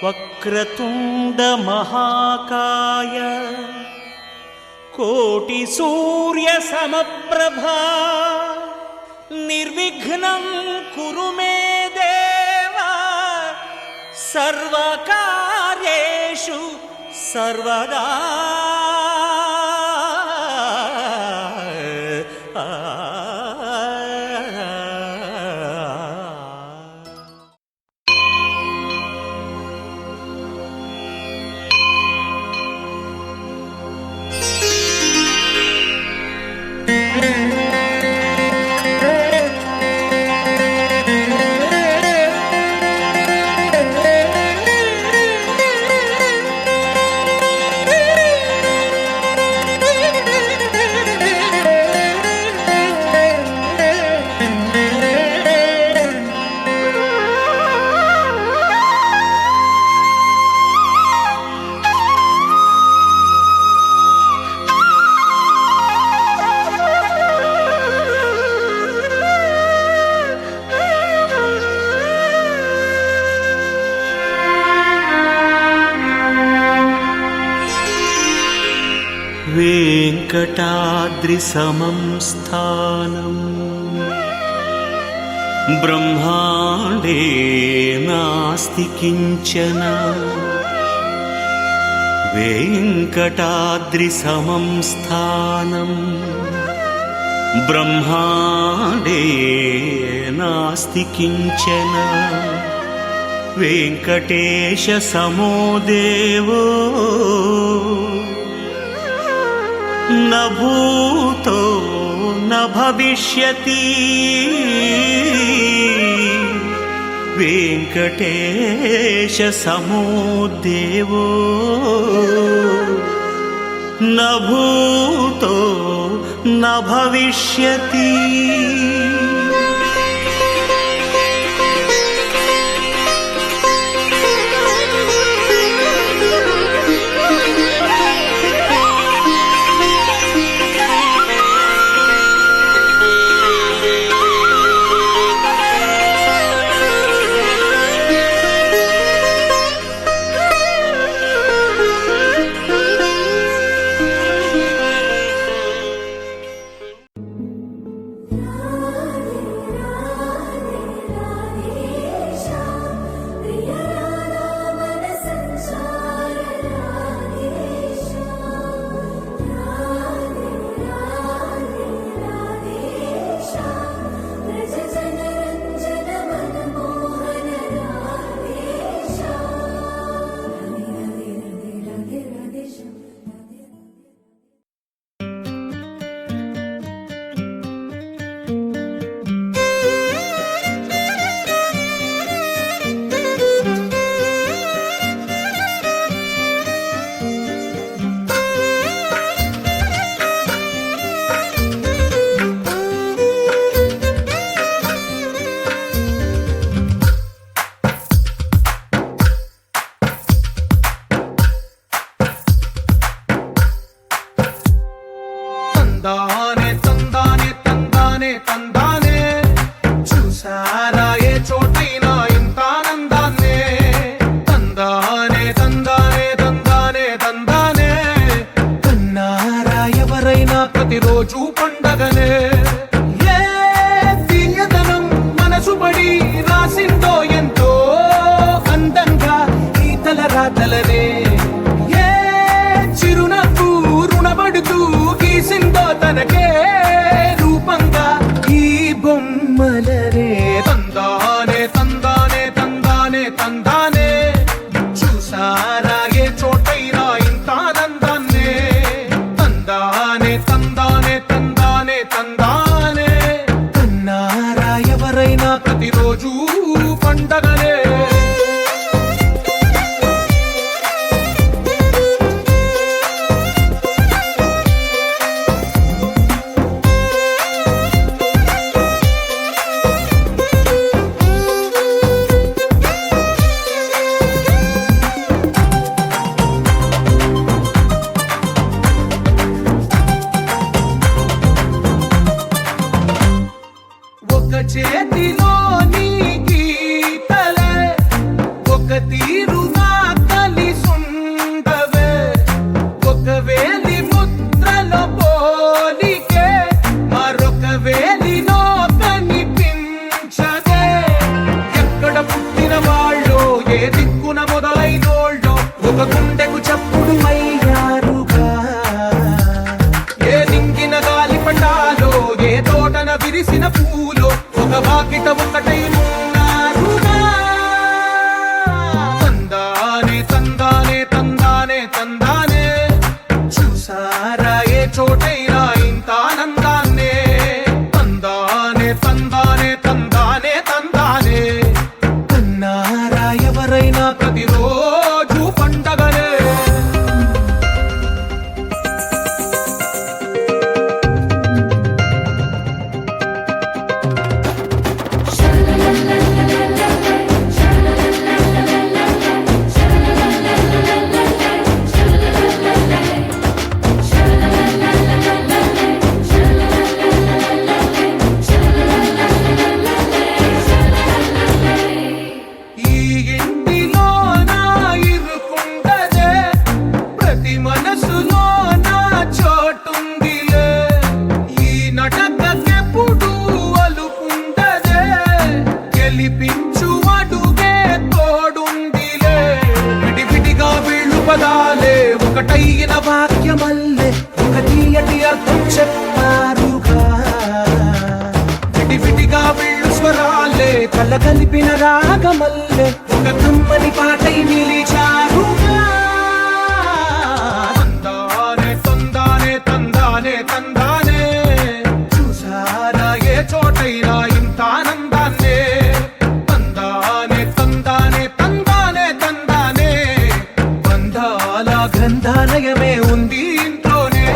వక్రతుండ మహాకాయ కోటి సూర్య సమప్రభా నిర్విఘ్నం కురు మే దేవా సర్వకార్యేషు సర్వదా. వెంకటాద్రిసమం స్థానం బ్రహ్మాండే నాస్తి కించన. వెంకటాద్రిసమం స్థానం బ్రహ్మాండే నాస్తి కించన. వెంకటేశ సమో దేవో न भूतो न भविष्यति. वेंकटेश समो देवो न भूतो न भविष्यति. తందానే తందానే తందానే తందానే చూసారా ఏ చోటైనా ఇంత ఆనందాన్నే. తందానే తందానే తందానే తందానే కన్నారా ఎవరైనా ప్రతిరోజు పండగనే. ఏ తీయదనం మనసు పడి రాసిందో ఎంతో అందంగా ఈ తల రాతలనే. ఏ చిరునవ్వు రుణపడుతూ గీసిందో తనకే రూపంగా ఈ బొమ్మలనే. తందానే తందానే తందానే తందానే చూసారా ఏ చోటైనా ఇంత ఆనందాన్నే. తందానే తందానే తందానే తందానే కన్నారా ఎవరైనా ప్రతిరోజు పండగనే. చేతిలో నీ గీతలే ఒక తీరుగా పూసిన పూలు ఒక వాకిట ఒకటై ఉన్నారుగా. తందానే తందానే తందానే తందానే చూసారా ఏ చోటైనా ఇంత ఆనందాన్నే. తందానే తందానే తందానే తందానే కన్నారా ఎవరైనా ప్రతిరోజు పండగనే. ఈ ఇంటిలో నా ఇరుకుండదే ప్రతి మనసులో నా చోటుందిలే. ఈ నటకెప్పుడు అలుకుండదే గెలిపించు అడుగే తోడుందిలే. విడివిడిగా వీళ్ళు పదాలే ఒకటైన వాక్యమల్లే ఒక తీయటి అర్థం చెప్పారుగా. విడివిడిగా వీళ్ళు స్వరాలే కల కలిపిన రాగమల్లే ఒక కమ్మని పాటై నిలిచారుగా. తందానే తందానే తందానే తందానే చూసారా ఏ చోటైనా ఇంత ఆనందాన్నే. తందానే తందానే తందానే తందానే బంధాల గ్రంథాలయమే ఉంది ఇంట్లోనే.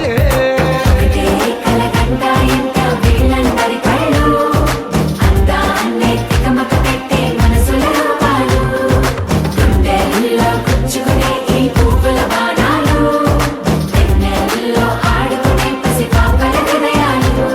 ఒకటే కలకండ ఇంత వీళ్ళందరి కళ్ళు అందాన్నే తికమక పెట్టే మనసుల రూపాలు గుండెల్లో గుచ్చుకునే ఈ పువ్వుల బాణాలు వెన్నెల్లో ఆడుకునే పసిపాపల హృదయాలు.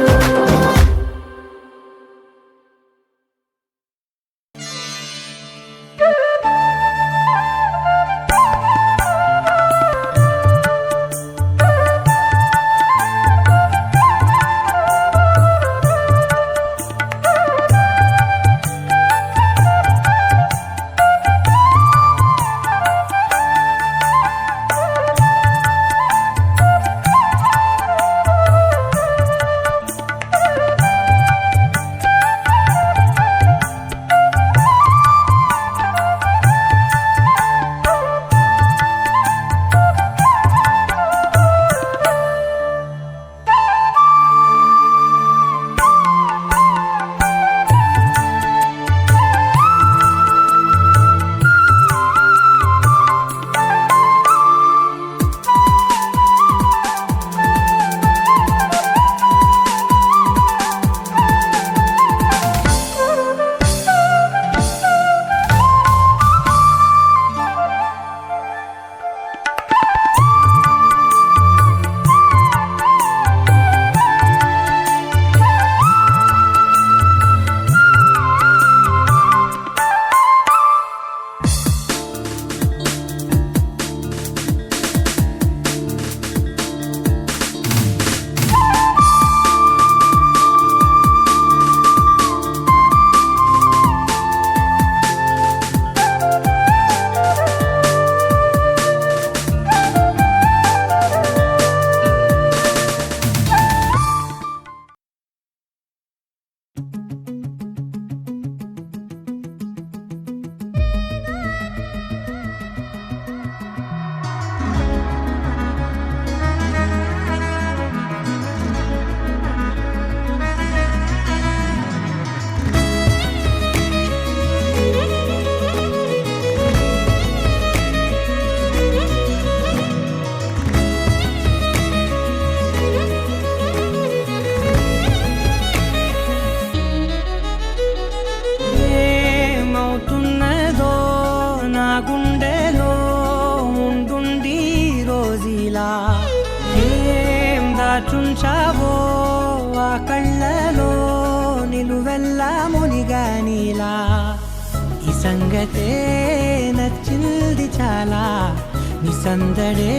దాచుంచావో ఆ కళ్ళలో నిలువెల్ల మునిగానిలా ఈ సంగతే నచ్చింది చాలా నీ సందడే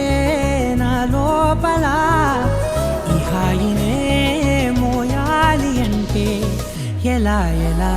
నా లోపల ఈ హాయినే మోయాలి అంటే ఎలా ఎలా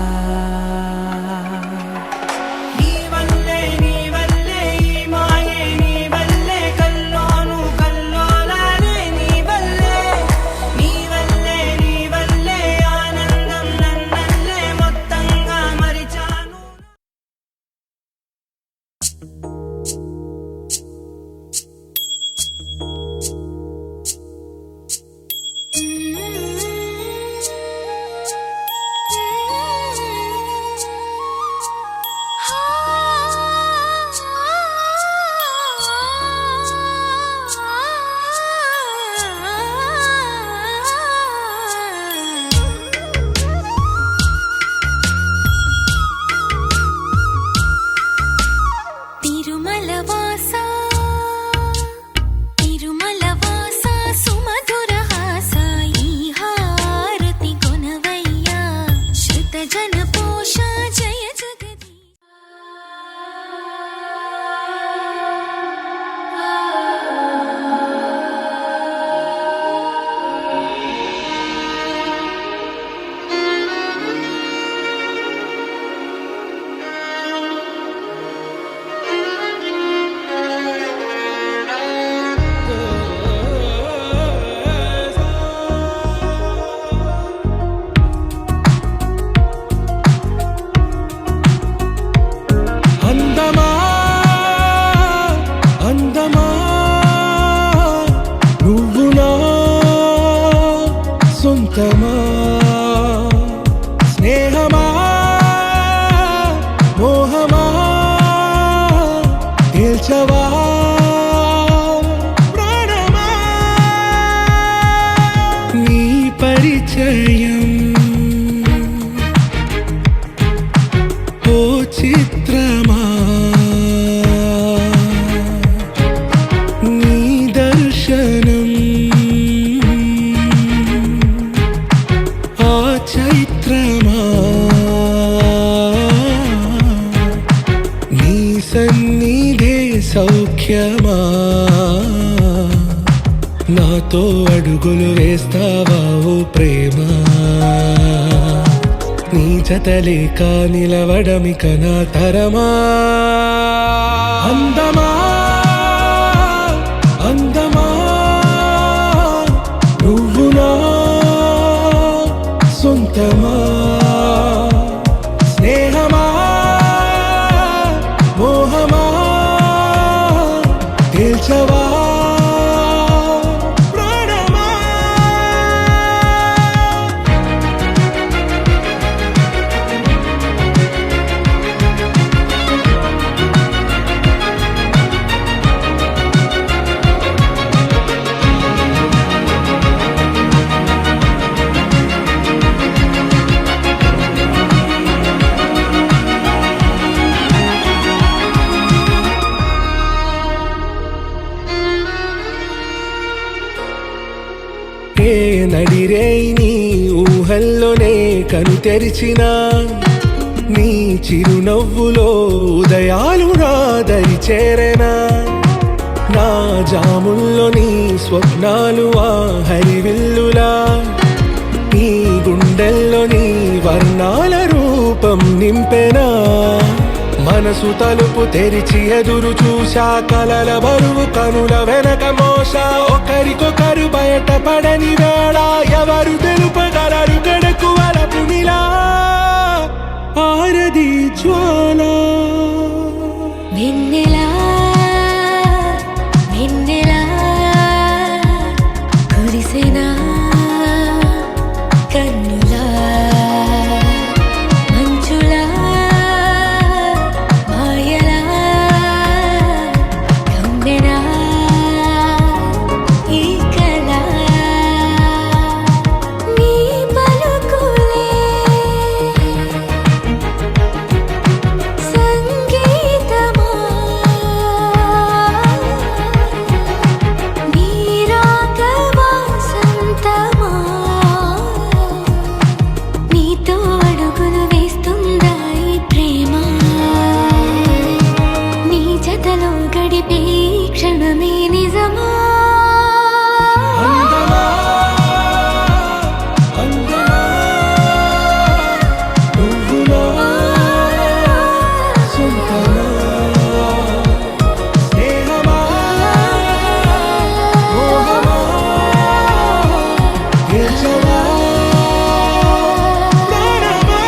ముఖ్యమా నాతో అడుగులు వేస్తావా ఓ ప్రేమ నీ జతలేక నిలవడమిక నా తరమా అందమా అందమా నువ్వు నా సొంతమా స్నేహమా మోహమా తేల్చవా ప్రాణమా ఏ నడిరే నీ ఊహల్లోనే కను తెరిచిన నీ చిరునవ్వులో ఉదయాలు నా దరి చేరెనా నా జాముల్లో నీ స్వప్నాలు ఆ హరివిల్లులా నీ గుండెల్లో నీ వర్ణాల రూపం నింపెనా మనసు తలుపు తెరిచి ఎదురు చూశా కలల బరువు కనుల వెనక మోసా ఒకరికొకరు బయటపడని వేళ ఎవరు తెలుపగలరు గడకు వలపునిలా ఆరది జ్వాల వెన్నెలా వెన్నెలా కురిసెనా కన్నులా మంచులా మాయలా కమ్మెనా ఈ కళ నీ పలుకులే సంగీతమా నీ రాగవా సంతమా నీతో అడుగులు వేస్తుందా ఈ ప్రేమ నీ జతలో గడిపే ఈ క్షణమే నిజమా అందమా అందమా నువ్వు నా సొంతమా స్నేహమా మోహమా గెలిచవా ప్రాణమా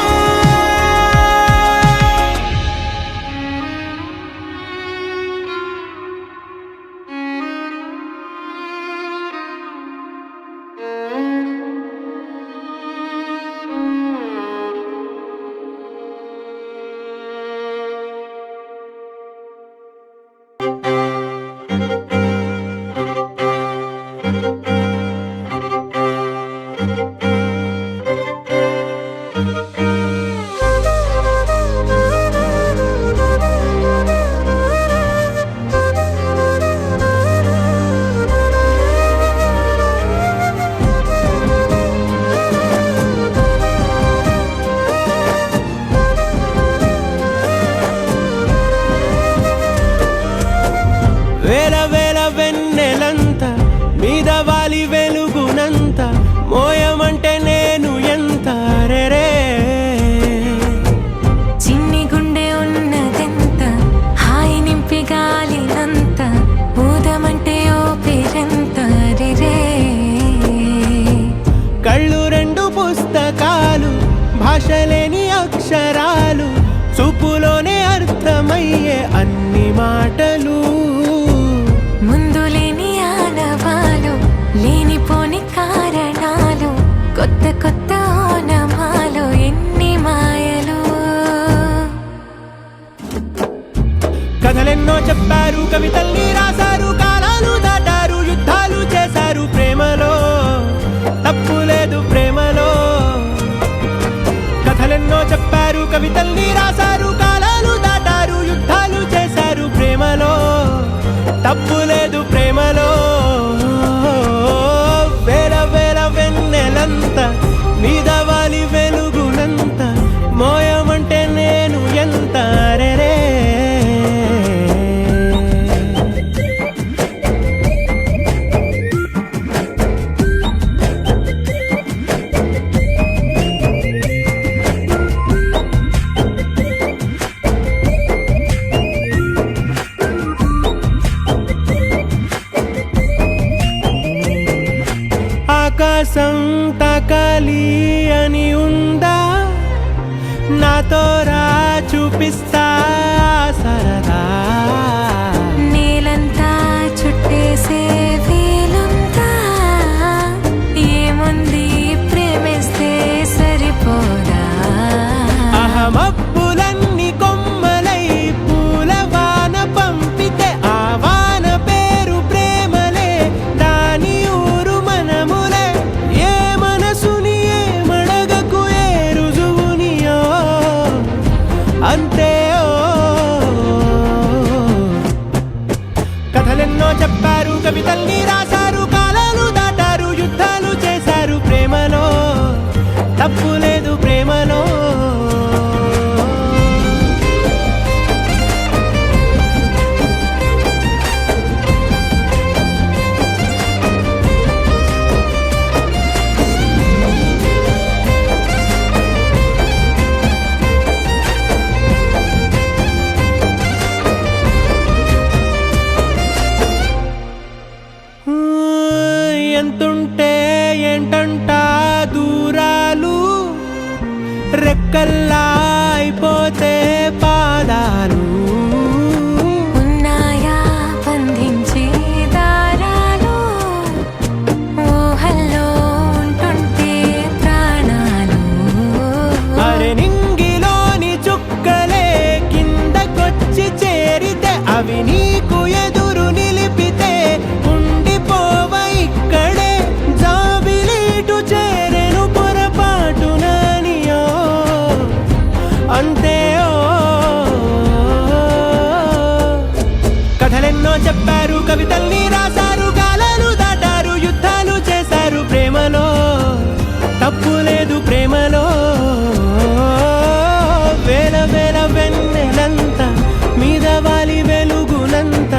వేల వేల వెన్నెలంత మీద వాలి వెలుగునంత మోయమంటే నేను ఎంత రెరే చిన్ని గుండె ఉన్నదెంత హాయి నింపి గాలినంత ఊదమంటే ఓ పేరెంత రే కళ్ళు రెండు పుస్తకాలు భాష లేని అక్షరాలు చూపులోనే అర్థమయ్యే అన్ని మాటలు ముందు లేని ఆనవాలు లేనిపోని కారణాలు కొత్త కొత్త ఓనమాలు ఎన్ని మాయలు కథలెన్నో చెప్పారు కవితల్ని రాశారు కాలాలు దాటారు యుద్ధాలు చేశారు ప్రేమలో తప్పు లేదు ప్రేమలో కథలెన్నో చెప్పారు కవితల్ని రాశారు కాలాలు దాటారు యుద్ధాలు చేశారు ప్రేమలో తప్పు లేదు ప్రేమలో వేల వేల వెన్నెలంత మీద వాలి వెలుగునంత మోయమంటే నేను ఎంత రెరే కోసం తాకాలి అని ఉందా నాతో రా చూపిస్తా సరదా నేలంతా చుట్టేసే వీలుందా ఏముంది ప్రేమిస్తే సరిపోదా అహమబ్బులన్నీ కొమ్మలై పూలవాన పంపితే ఆ వాన పేరు ప్రేమలే దాని ఊరు మనములే ఏ మనసుని ఏ మడగకు ఏ రుజువునియో అంతే కథలెన్నో చెప్పారు కవితల్ని రాశారు కాలాలు దాటారు యుద్ధాలు చేశారు ప్రేమలో తప్పు లేదు ప్రేమలో ఎంతుంటే ఏంటంట దూరాలు రెక్కల్లా అయిపోతే పాదాలు ఉన్నాయా బంధించే దారాలు ఊహల్లో ఉంటుంటే ప్రాణాలు అరే నింగిలోని చుక్కలే కిందకొచ్చి చేరితే అవి నీకు ఎదురు నిలిపితే ఉండిపోవ ఇక్కడే జాబిలీటు చేరెను పొరపాటు నానియో అంతే కథలెన్నో చెప్పారు కవితల్ని రాశారు కాలాలు దాటారు యుద్ధాలు చేశారు ప్రేమలో తప్పు లేదు ప్రేమలో వేల వేల వెన్నెలంత మీద వాలి వెలుగునంత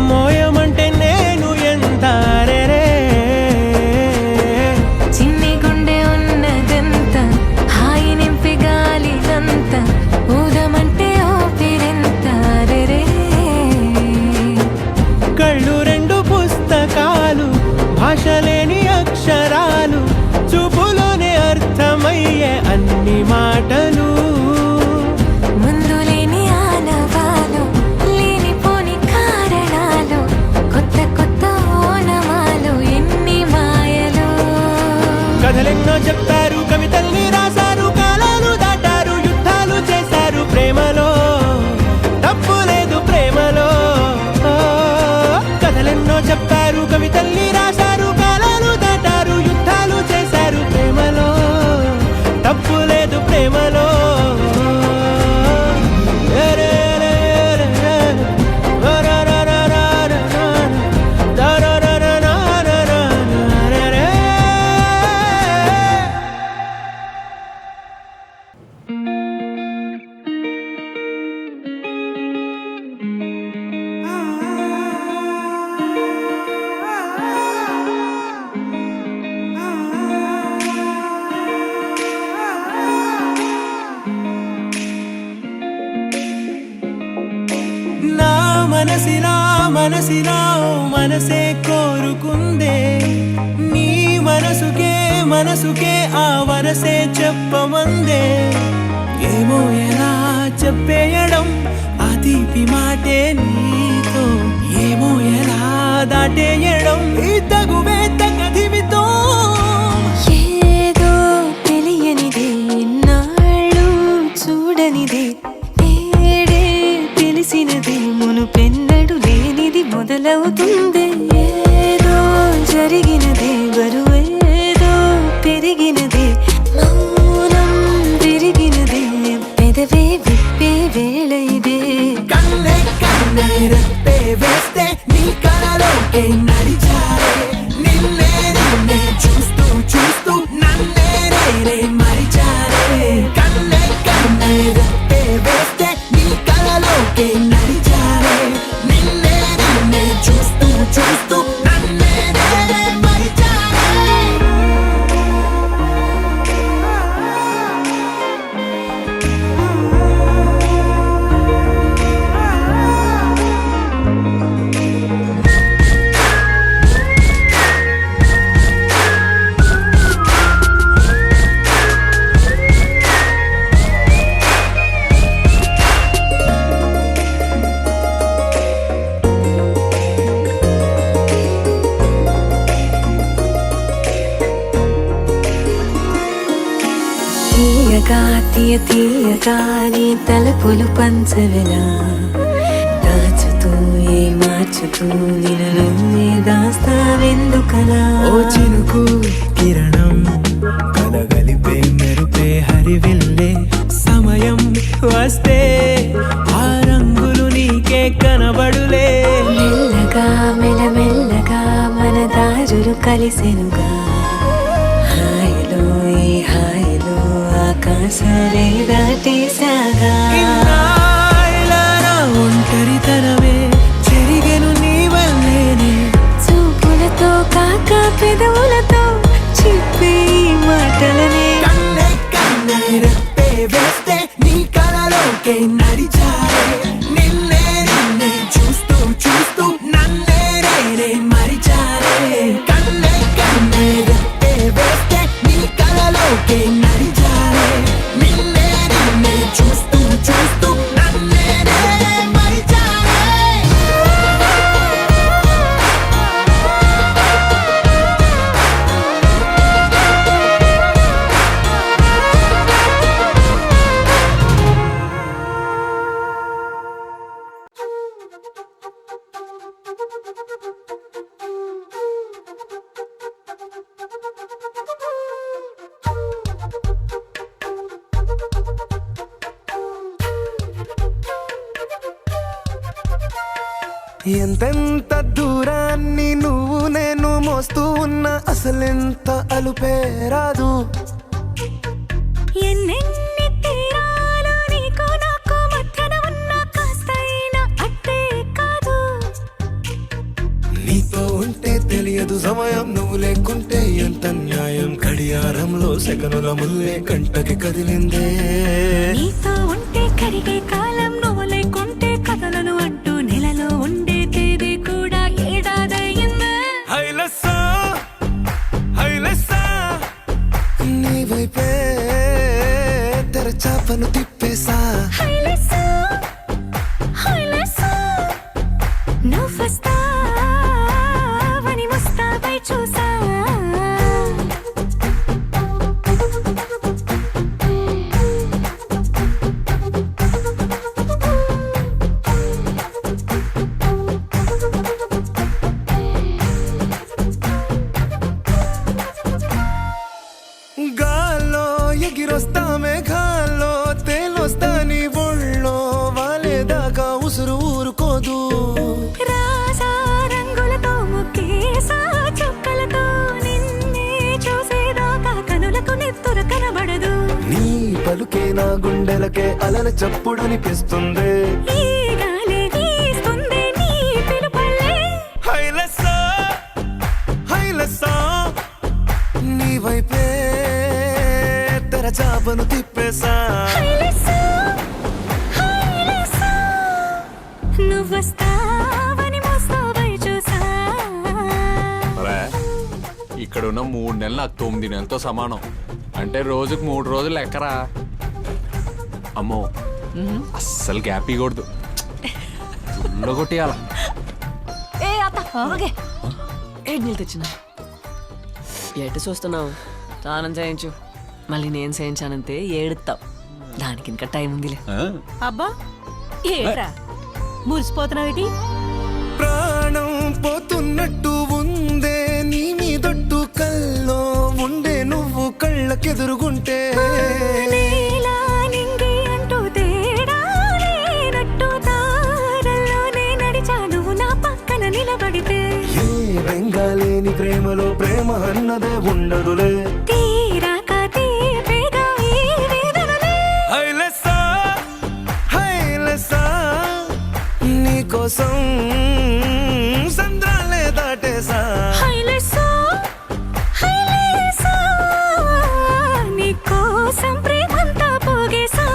మోయమంటే నేను ఎంత రే చిన్ని గుండె ఉన్నదంత హాయి నింపి గాలినంత ఊదమంటే ఊపిరెంత రే కళ్ళు రెండు పుస్తకాలు భాష లేని అక్షరాలు చూపులోనే అర్థమయ్యే అన్ని మాటలు ముందు లేని ఆనవాలు లేనిపోని కారణాలు కొత్త కొత్త ఓనమాలు ఎన్ని మాయలు కథలెన్నో చెప్పారు కవితల్ని రాశారు కాలాలు దాటారు యుద్ధాలు చేశారు ప్రేమలో తప్పు లేదు ప్రేమలో కథలెన్నో చెప్పారు కవితల్ని రాశారు కాలాలు దాటారు యుద్ధాలు చేశారు ప్రేమలో తప్పు లేదు ప్రేమలో నా మనసిలా మనసే కోరుకుందే నీ మనసుకే ఆ వరసే చెప్పమందే ఏమో ఎలా చెప్పేయడం ఆ తీపి మాటే నీతో ఏమో ఎలా దాటేయడం ఈ తగువే తగదివితో ఏదో తెలియనిదే నాళ్ళు చూడనిదే ఏడే తెలిసినదే మునుపెన్నడు లేనిది మొదలవుతుంది ఏదో జరిగినదే బరువేదో పెరిగినదే మౌనం విరిగినదే పెదవే విప్పే వేళ ఇదే కన్నే రెప్పే వేస్తే నీ కలలోకే నడిచారే నిన్నే చూస్తూ నన్నే మరిచారే కన్నే రెప్పే వేస్తే నీ కలలోకే నడిచారే నిన్నే చూస్తూ నన్నే మరిచారే మెల్లగా తీయ తీయగా నీ తలపులు పంచవిలా దాచుతూ ఏ మార్చుతూ నిన్ను నువ్వే దాస్తావెందుకలా ఓ చినుకు కిరణం కలగలిపే మెరుపే హరివిల్లే సమయం వస్తే ఆ రంగులు నీకే కనబడులే మెల్లగా మెల్లమెల్లగా మన దారులు కలిసెనుగా హాయిలో ఈ హాయిలో ఆకాశాలే దాటేసాగా ఇన్నాళ్ళ నా ఒంటరితనమే చెరిగెను నీ వల్లేనే చూపులతో కాక పెదవులతో చెప్పే ఈ మాటలనే కన్నే కన్నే రెప్పే వేస్తే నీ కలలోకే నడిచారే నిన్నే నిన్నే చూస్తూ చూస్తూ నన్నే నేనే మరిచారే కన్నే కన్నే రెప్పే వేస్తే నీ కలలోకే నడిచారే నిన్నే నిన్నే చూస్తూ చూస్తూ నన్నే నేనే మరిచారే ఎంతెంత దూరాన్ని నువ్వు నేను మోస్తూ ఉన్నా అసలెంత అలుపే రాదు ఎన్నెన్ని తీరాలు నీకు నాకు మధ్యన ఉన్న కాస్తైనా అట్టే కాదు నీతో ఉంటే తెలియదు సమయం నువ్వు లేకుంటే ఎంత న్యాయం గడియారంలో సెకనుల ముల్లే కంటకి కదిలిందే నీతో ఉంటే కరిగే కాలం నువ్వు లేకుంటే కథలను అంటూ నెలలో ఉండే తేదీ కూడా ఏడాదయ్యిందే హైలెస్సా హైలెస్సా నీ వైపే తెరచాపను తిప్పేసా హైలెస్సా హైలెస్సా నువ్వు వస్తావని ముస్తాబై చూసా గాల్లో ఎగిరొస్తా మేఘాల్లో తేలొస్తా నీ ఒళ్ళో వాలేదాకా ఉసురు ఊరుకోదు రాసా రంగులతో ముక్కేసా చుక్కలతో నిన్నే చూసేదాకా కనులకు నెత్తుర కనబడదు నీ పలుకే నా గుండెలకే అలల చప్పుడనిపిస్తుంది ఈ గాలి వీస్తుంది నీ పిలుపల్లే హైలెస్సా హైలెస్సా నీ వైపే తెరచాపను తిప్పేసా హైలెస్సా హైలెస్సా నువ్వు వస్తావని మోస్తావై చూసా అరే ఇక్కడున్న 3 నెలలు నాకు 9 నెలలతో సమానం అంటే రోజుకు 3 రోజులు లెక్కరా అమ్మో అస్సలు గ్యాప్ ఇవ్వకూడదు తుల్లో కొట్టేయాల ఏ అత్త ఓకే ఏడు నీళ్ళు తెచ్చిన ఎటు చూస్తున్నావు స్నానం చేయించు మళ్ళీ నేను చేయించానంతే ఏడుతావు దానికి ఇంకా టైం ఉందిలే అబ్బా ఏట్రా మురిసిపోతున్నావేటి ప్రాణం పోతున్నట్టు ఉందే నీ మీదొట్టు కల్లో ఉండే నువ్వు కళ్ళకెదురుగుంటే నేలా నింగి అంటూ తేడా లేనట్టు తారల్లోనే నడిచా నువ్వు నా పక్కన నిలబడితే ఏ బెంగాలేని ప్రేమలో ప్రేమ అన్నదే ఉండదులే తీరాక తీపిగా ఈ వేదనలే హైలెస్సా హైలెస్సా నీకోసం సంద్రాలే దాటేసా హైలెస్సా హైలెస్సా నీకోసం ప్రేమంతా పోగేసా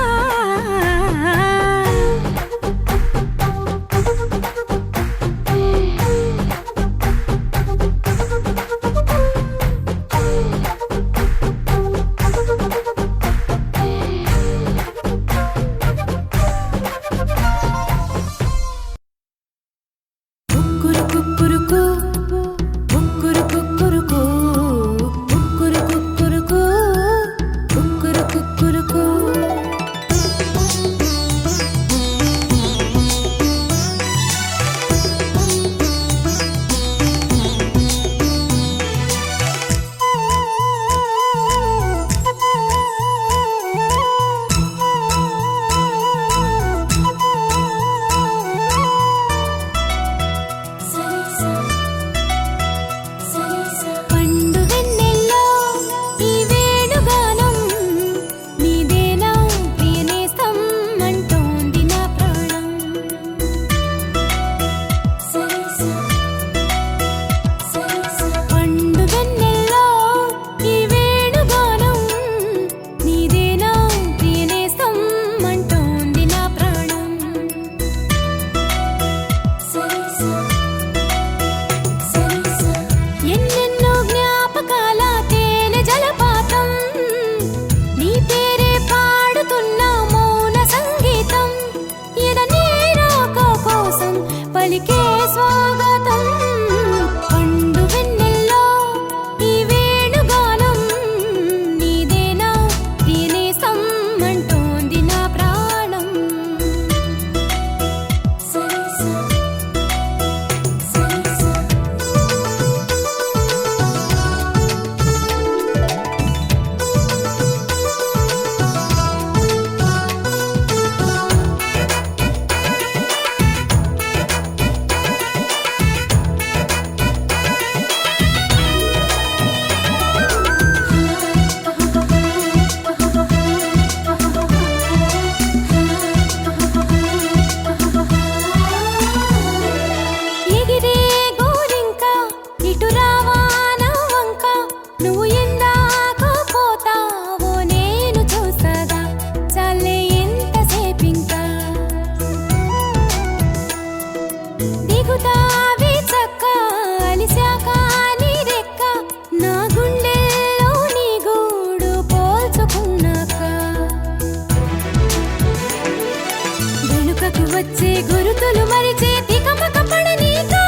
తప్పులు మరిచే తికమక పడనీగా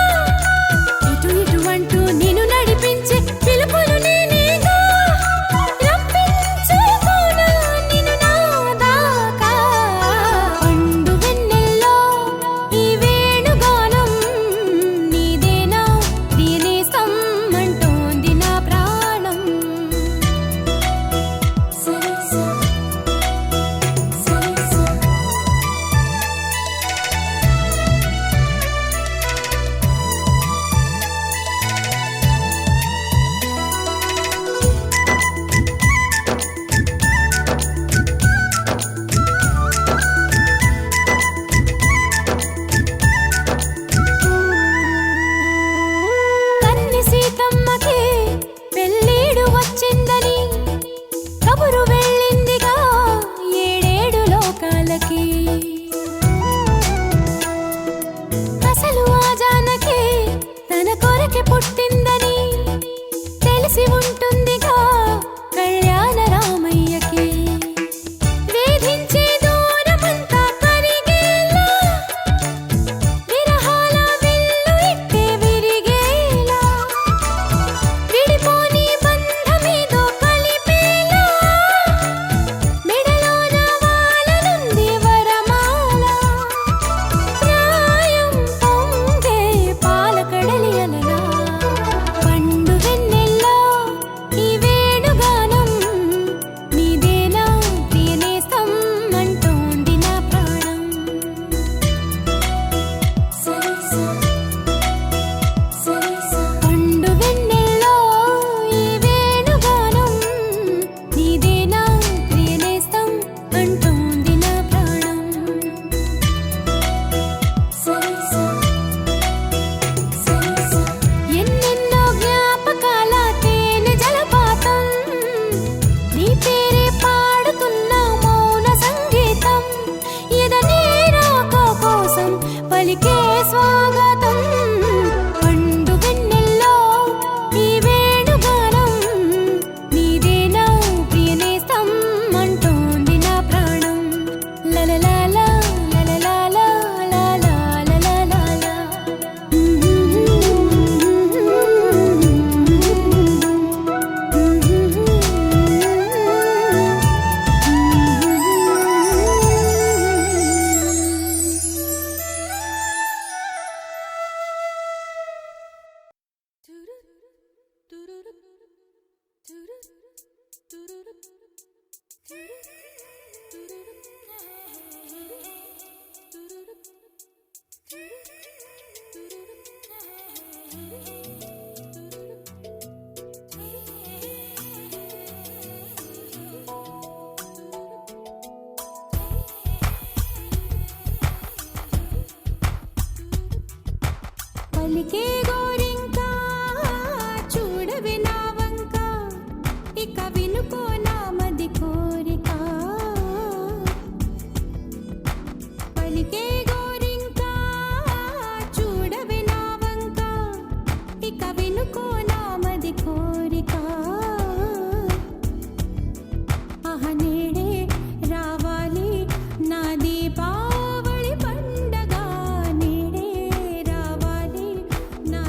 ఇటు ఇటు అంటూ నిన్ను నడిపించే పిలుపులు నేనేగా రప్పించుకోనా నిన్ను నా దాకా పండు వెన్నెల్లో ఈ వేణుగానం నీదేనా ప్రియనేస్తం అంటోంది నా ప్రాణం సరిసా సరిసా కన్ని సీతమ్మకి పెళ్ళీడు వచ్చిందని కబురు వెళ్ళిందిగా ఏడేడు లోకాలకి అసలు ఆ జానకి తన కొరకే పుట్టిందని తెలిసి ఉంటుందిగా కళ్యాణ రామయ్యకి వేధించే దూరమంతా కరిగేలా విరహాల విల్లు ఇట్టే విరిగేలా విడిపోని బంధమేదో కలిపేలా మెడలోన వాలనుంది వరమాల ప్రాయం పొంగే పాలకడలి అలలా పండు వెన్నెల్లో ఈ వేణుగానం నీదేనా ప్రియనేస్తం అంటోంది నా ప్రాణం సరిసా సరిసా పండు వెన్నెల్లో ఈ వేణుగానం నీదేనా ప్రియనేస్తం అంటోంది నా ప్రాణం సరిసా సరిసా ఎన్నెన్నో జ్ఞాపకాల తేనె జలపాతం నీ పేరే పాడుతున్న మౌన సంగీతం ఎదనే రాక కోసం పలికే స్వాగతం పండు వెన్నెల్లో ఈ వేణుగానం నీదేనా ప్రియనేస్తం అంటోంది నా ప్రాణం లలలాలా లలలాలా లాలాలాలాలా పలికే గోరింకా చూడవే నా వంక ఇక వినుకో నా మది కోరిక పలికే గోరింకా చూడవే నా వంక ఇక వినుకో నా మది కోరిక ఆహ నేడే రావాలి నా దీపావళి పండగ నేడే రావాలి నా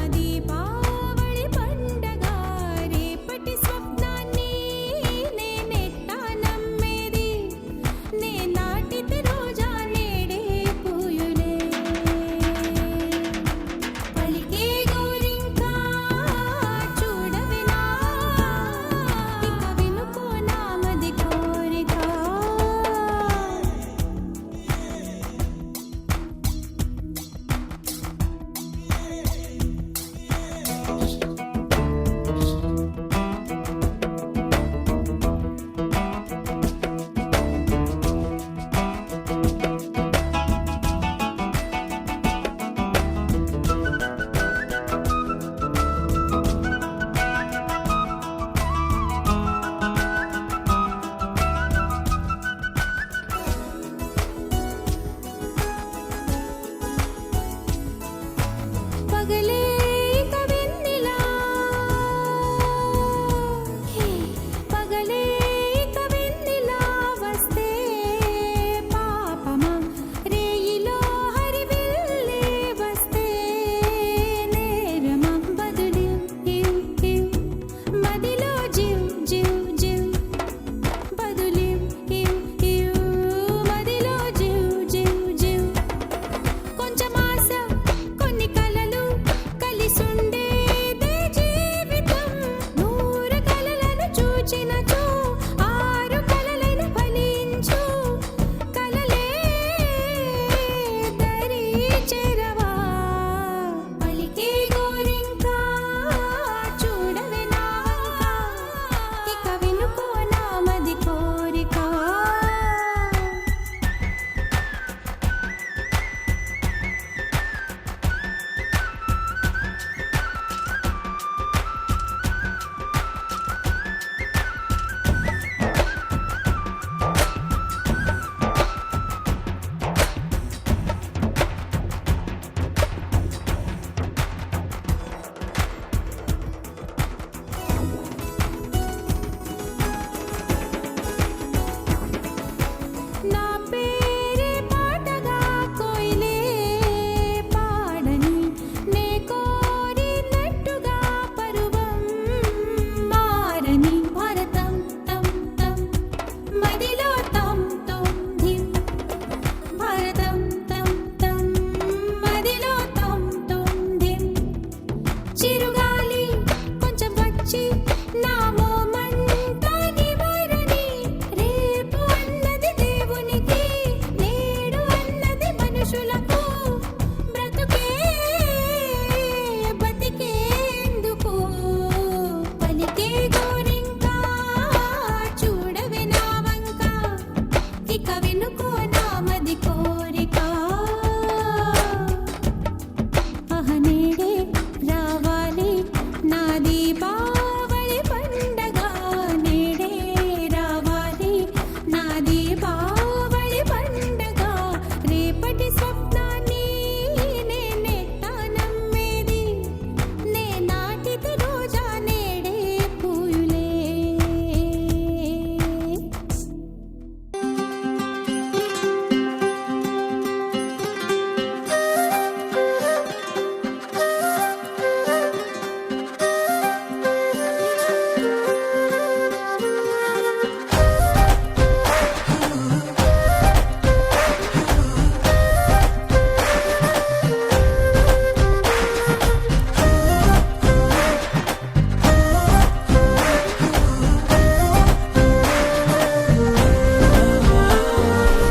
వినుకో నామది కోరిక అహనేడే రావాలి నా దీపావళి పండగ నేడే రావాలి నా దీపావళి పండగ రేపటి స్వప్నాన్ని నేనెట్టా నమ్మేది నే నాటిత రోజా నేడే పూయులే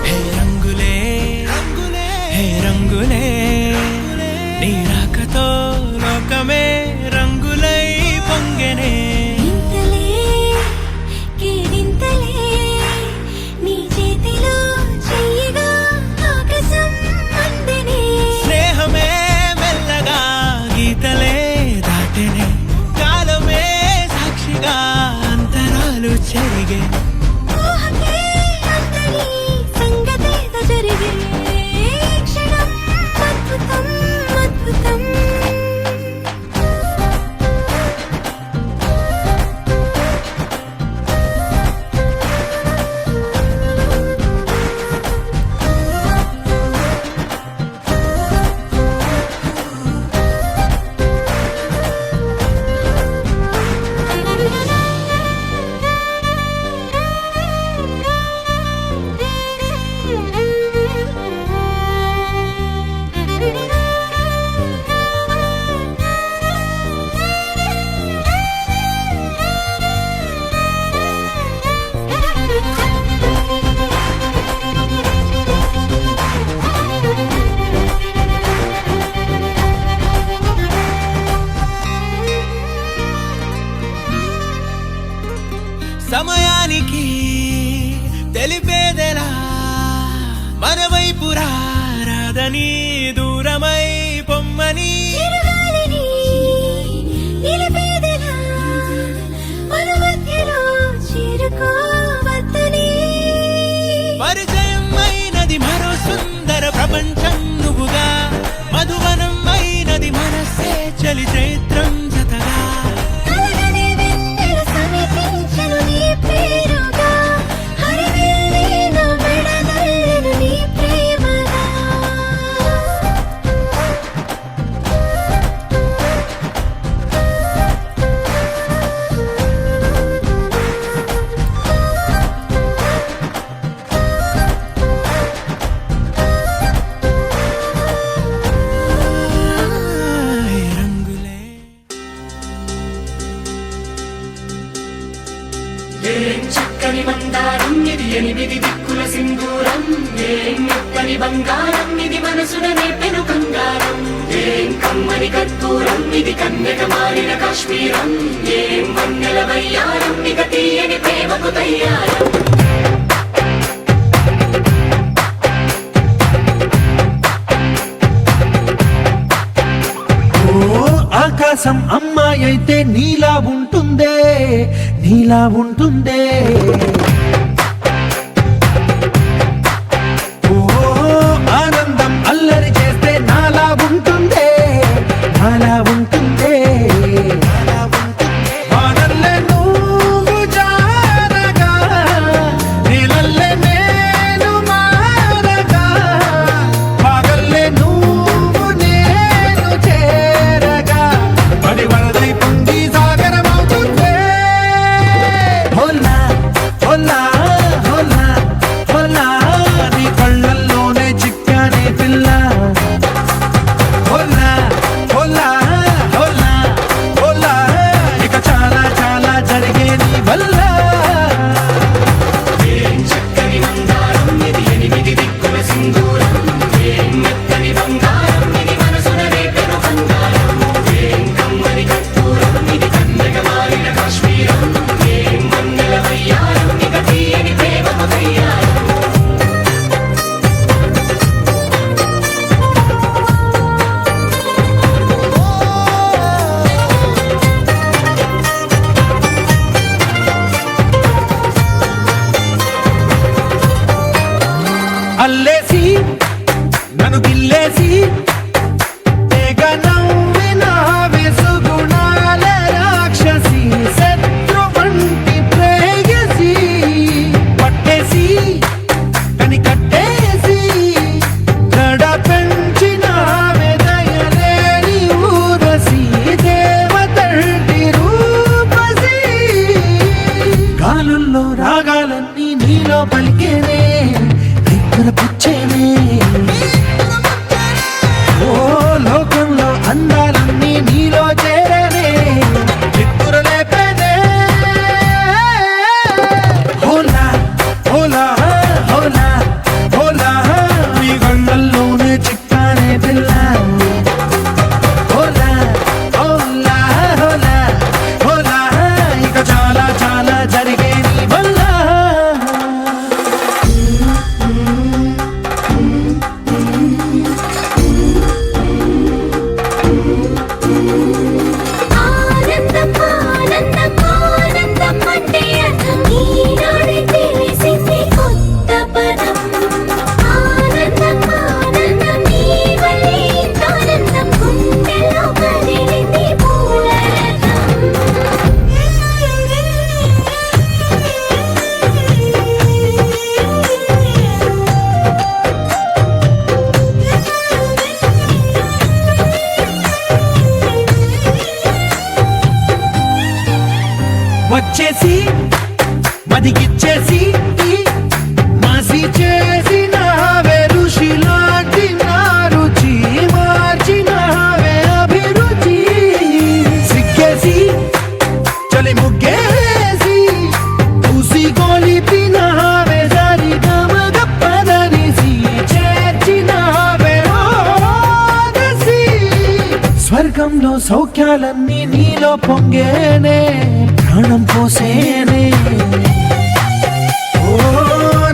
హే రంగులే హే రంగులే నీ రాకతో లోకమే రంగులై పొంగెనే ఇంతలే కేరింతలే నీ చేతిలో చెయ్యగా ఆకాశం అందనే స్నేహమే మెల్లగా గీతలే దాటెనే కాలమే సాక్షిగా అంతరాలు చెరిగే ఊహకే అందరి సంగతేదో జరిగే క్షణం అద్భుతం అద్భుతం సమయానికి తెలిపేదెలా మన వైపు రాదని దూరమై పొమ్మని చిరుగాలిని నిలిపేదెలా మన మధ్యలో చేరుకోవద్దని పరిచయం అయినది మరో సుందర ప్రపంచం నువ్వుగా మధువనం అయినది మనసే చలి చైత్రం జతగా కలగనే వెన్నెల సమీపించెను నీ పేరుగా హరివెల్లి నా మెడలెను నీ ప్రేమగా హే రంగులే ఏం చక్కని మందారం ఇది ఎనిమిది దిక్కుల సింధూరం ఏం మెత్తని బంగారం ఇది మనసున నేపెను కంగారం ఏం కమ్మని కర్పూరం ఇది కన్యక మారిన కాశ్మీరం ఏం వన్నెల వయ్యారం ఇక తీయని ప్రేమకు తయ్యారం ఓ ఆకాశం అమ్మాయి అయితే నీలా ఉంటుందే నీలా ఉంటుందే ఓ ఆనందం అల్లరి చేస్తే నాలా ఉంటుందే నాలా ఉంటుందే వానల్లే నువ్వు జారగా నీలల్లే నేను మారగా పగల్లే నువ్వు నేను చేరగా పడి వరదై పొంగి సాగరమవుతుందే హోలా హోలా అల్లేసి నన్ను గిల్లేసి తెగ నవ్విన వెసుగుణాల రాక్షసి శత్రు వంటి ప్రేయసి పట్టేసి కని కట్టేసి గడ పెంచిన వెదయలేని ఊరసి దేవతల్లి రూపసి గాలుల్లో రాగాలన్నీ నీలో పలికేనే దగ్గర పుచ్చేనే ఓ లోకంలో అందాలన్నీ నీలో చేరనే చిత్తుర లేపేనే హోలా హోలా హోలా హోలా నీ గండల్లోనే చిక్కానే పిల్ల హోలా హోలా హోలా హోలా ఇక చాలా చాలా జరిగే నీ వల్ల ఆనందం ఆనందం ఆనందం అంటే అర్థం ఈనాడే తెలిసింది కొత్త పదం ఆనందం ఆనందం నీ వల్లే ఇంత ఆనందం గుండెలో కదిలింది వచ్చేసి మదిగిచ్చేసి మాసి చేసిన ఋషిలాంటి నా రుచి మార్చినవే అభిరుచి సిగ్గేసి చలి ముగ్గేసి చూసి గోలిపినవే సరి గమగప్పదనిసి చేర్చినవే ఓదసి స్వర్గంలో సౌఖ్యాలన్నీ నీలో పొంగేనే ప్రాణం పోసేనే ఓ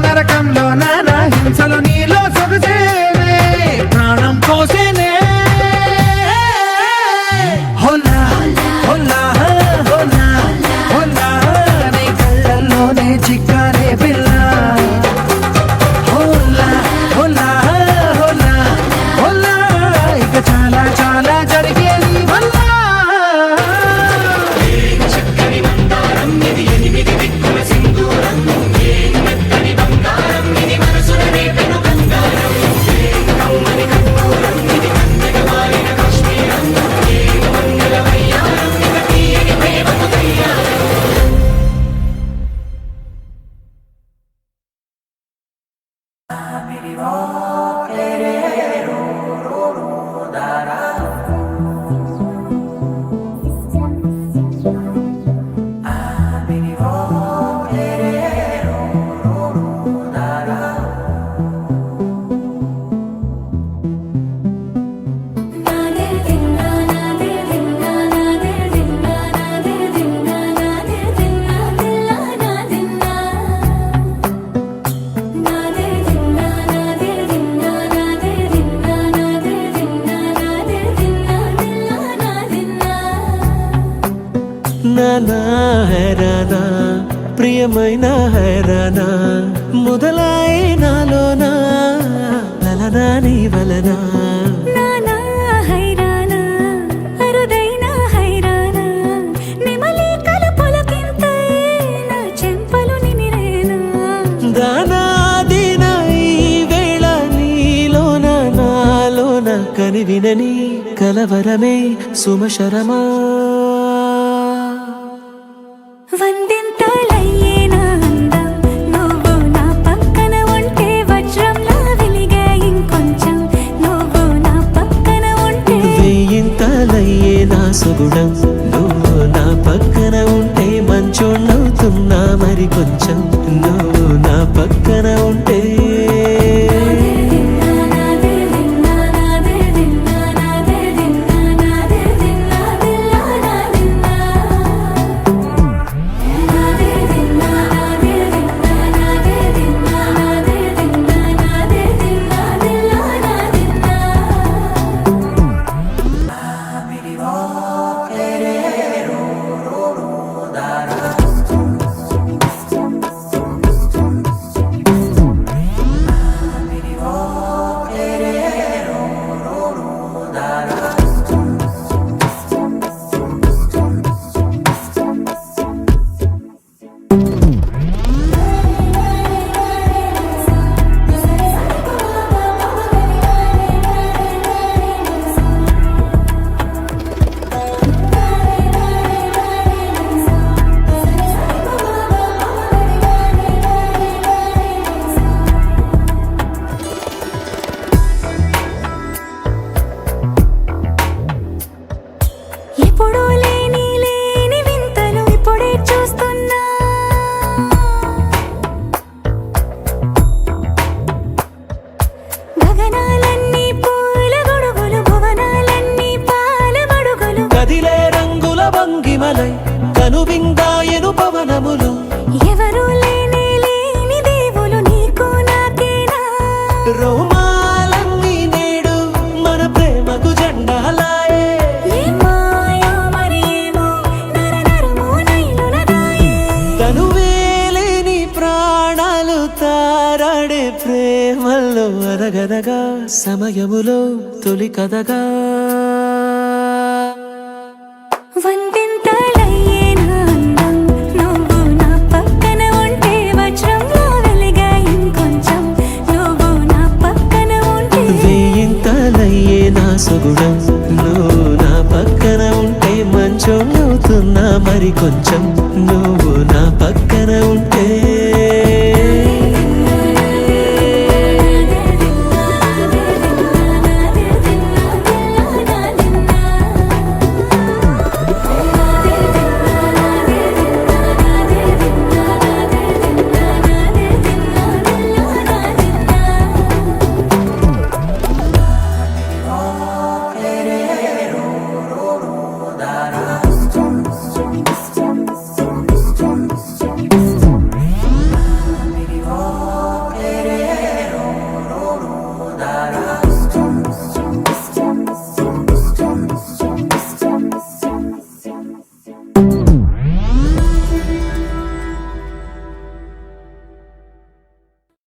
నరకంలో నానా హింసలు నీలో సొగసేనే ప్రాణం పోసేనే హోలా హోలా హోలా హోలా నీ కళ్ళల్లోనే చిక్కానే పిల్ల హోలా హోలా హోలా హోలా ఇక చాలా చాలా జరిగే నీ వల్ల నానా హైరానా ప్రియమైన హైరానా మొదలాయి నాలోనా లలనా నీ వలనా నానా హైరానా అరుదైన హైరానా నెమలి కలుపులకింతై నా చెంపలు నిమిరేనా దానాదిన ఈ వేళ నీలోన నాలోన కనివినని కలవరమే సుమశరమా వందింతలయ్యేనా అందం నువ్వు నా పక్కన ఉంటే వజ్రంలా వెలిగే ఇంకొంచెం నువ్వు నా పక్కన ఉంటే వెయ్యింతలయ్యే నా సుగుణం నువ్వు నా పక్కన ఉంటే మంచోళ్ళవుతున్నా మరి కొంచెం నువ్వు నా పక్కన ఉంటే ప్రేమల్లో అనగనగా సమయములో తొలి కథగా వందింతలయ్యేనా అందం నువ్వు నా పక్కన ఉంటే వజ్రంలో వెలిగా ఇంకొంచెం నువ్వు నా పక్కన ఉంటే వేయింతలయ్యే నా సొగుడం నువ్వు నా పక్కన ఉంటే మంచం అవుతున్నా మరి కొంచెం నువ్వు నా పక్కన ఉంటే